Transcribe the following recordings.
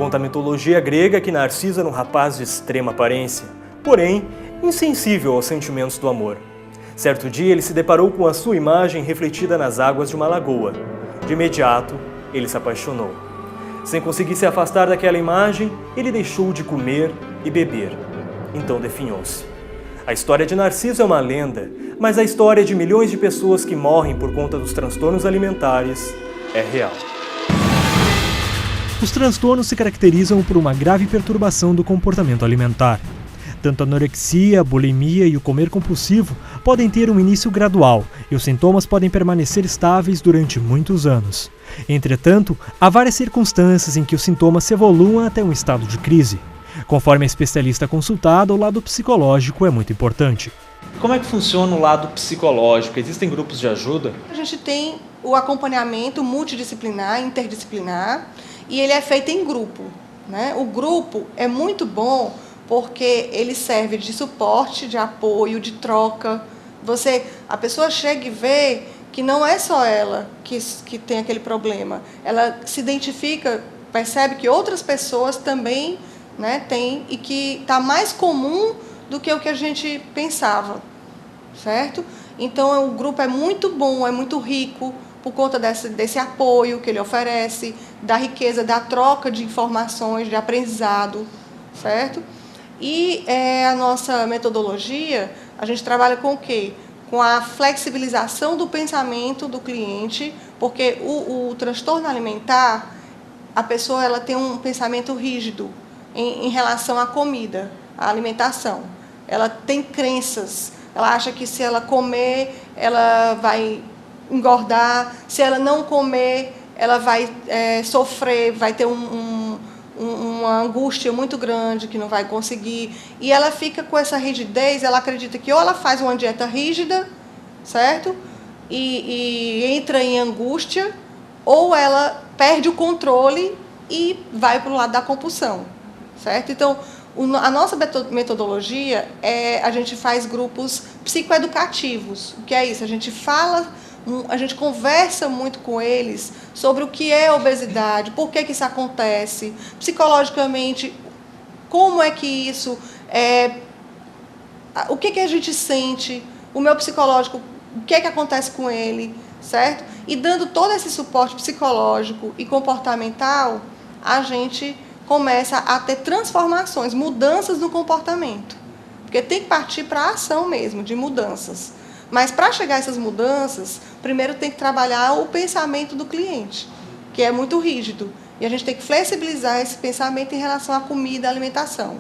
Conta a mitologia grega que Narciso era um rapaz de extrema aparência, porém insensível aos sentimentos do amor. Certo dia ele se deparou com a sua imagem refletida nas águas de uma lagoa. De imediato, ele se apaixonou. Sem conseguir se afastar daquela imagem, ele deixou de comer e beber. Então definhou-se. A história de Narciso é uma lenda, mas a história de milhões de pessoas que morrem por conta dos transtornos alimentares é real. Os transtornos se caracterizam por uma grave perturbação do comportamento alimentar. Tanto a anorexia, a bulimia e o comer compulsivo podem ter um início gradual e os sintomas podem permanecer estáveis durante muitos anos. Entretanto, há várias circunstâncias em que os sintomas se evoluam até um estado de crise. Conforme a especialista consultada, o lado psicológico é muito importante. Como é que funciona o lado psicológico? Existem grupos de ajuda? A gente tem o acompanhamento multidisciplinar, interdisciplinar, e ele é feito em grupo, né? O grupo é muito bom porque ele serve de suporte, de apoio, de troca. A pessoa chega e vê que não é só ela que tem aquele problema. Ela se identifica, percebe que outras pessoas também, né, têm, e que está mais comum do que o que a gente pensava, certo? Então o grupo é muito bom, é muito rico por conta desse apoio que ele oferece, da riqueza, da troca de informações, de aprendizado, certo? E a nossa metodologia, a gente trabalha com o quê? Com a flexibilização do pensamento do cliente, porque o transtorno alimentar, a pessoa ela tem um pensamento rígido em relação à comida, à alimentação. Ela tem crenças, ela acha que se ela comer, ela vai engordar, se ela não comer, ela vai sofrer, vai ter uma angústia muito grande que não vai conseguir, e ela fica com essa rigidez. Ela acredita que ou ela faz uma dieta rígida, certo? E entra em angústia, ou ela perde o controle e vai para o lado da compulsão, certo? Então, a nossa metodologia a gente faz grupos psicoeducativos. O que é isso? A gente conversa muito com eles sobre o que é obesidade, por que isso acontece, psicologicamente, como é que isso o que a gente sente, o meu psicológico, o que acontece com ele, certo? E dando todo esse suporte psicológico e comportamental, a gente começa a ter transformações, mudanças no comportamento. Porque tem que partir para a ação mesmo, de mudanças. Mas para chegar a essas mudanças, primeiro tem que trabalhar o pensamento do cliente, que é muito rígido. E a gente tem que flexibilizar esse pensamento em relação à comida e à alimentação,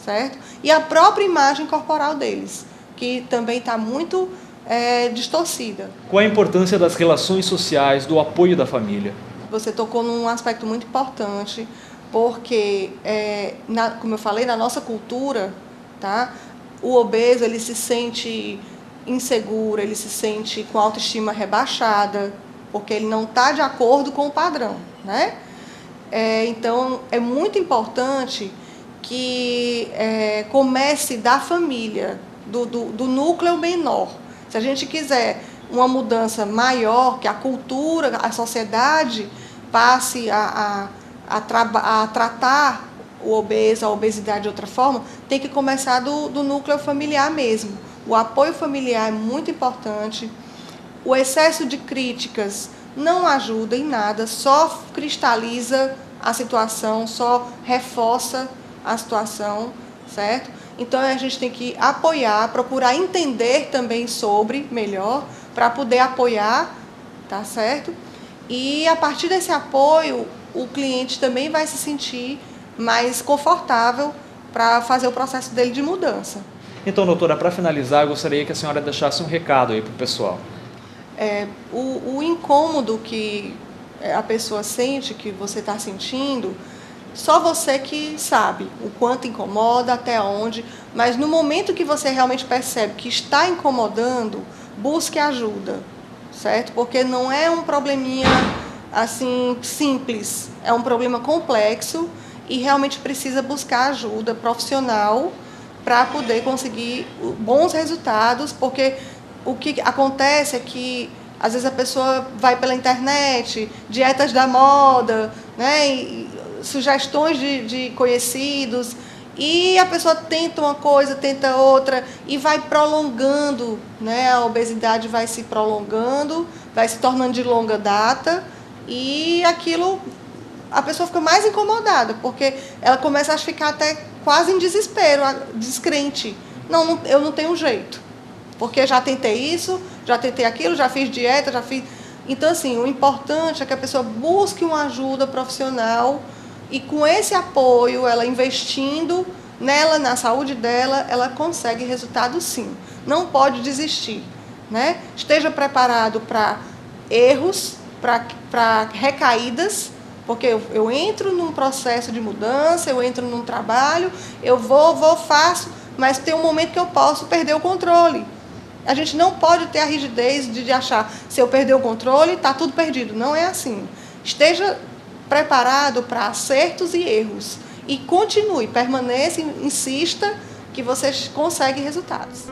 certo? E a própria imagem corporal deles, que também está muito distorcida. Qual a importância das relações sociais, do apoio da família? Você tocou num aspecto muito importante, porque, como eu falei, na nossa cultura, tá, o obeso ele se sente inseguro, ele se sente com autoestima rebaixada, porque ele não está de acordo com o padrão, né? Então, é muito importante que comece da família, do núcleo menor. Se a gente quiser uma mudança maior, que a cultura, a sociedade passe a tratar o obeso, a obesidade de outra forma, tem que começar do núcleo familiar mesmo. O apoio familiar é muito importante. O excesso de críticas não ajuda em nada, só cristaliza a situação, só reforça a situação, certo? Então a gente tem que apoiar, procurar entender também sobre melhor, para poder apoiar, tá certo? E a partir desse apoio, o cliente também vai se sentir mais confortável para fazer o processo dele de mudança. Então, doutora, para finalizar, eu gostaria que a senhora deixasse um recado aí para o pessoal. O incômodo que a pessoa sente, que você está sentindo, só você que sabe o quanto incomoda, até onde, mas no momento que você realmente percebe que está incomodando, busque ajuda, certo? Porque não é um probleminha assim simples, é um problema complexo e realmente precisa buscar ajuda profissional para poder conseguir bons resultados, porque o que acontece é que às vezes a pessoa vai pela internet, dietas da moda, né? E sugestões de conhecidos, e a pessoa tenta uma coisa, tenta outra, e vai prolongando, né? A obesidade vai se prolongando, vai se tornando de longa data, e aquilo, a pessoa fica mais incomodada, porque ela começa a ficar até quase em desespero, descrente. Não, eu não tenho jeito, porque já tentei isso, já tentei aquilo, já fiz dieta, já fiz... Então, assim, o importante é que a pessoa busque uma ajuda profissional, e com esse apoio, ela investindo nela, na saúde dela, ela consegue resultado sim. Não pode desistir, né? Esteja preparado para erros, para recaídas, porque eu entro num processo de mudança, eu entro num trabalho, eu faço, mas tem um momento que eu posso perder o controle. A gente não pode ter a rigidez de achar, se eu perder o controle, está tudo perdido. Não é assim. Esteja preparado para acertos e erros. E continue, permaneça, insista, que você consegue resultados.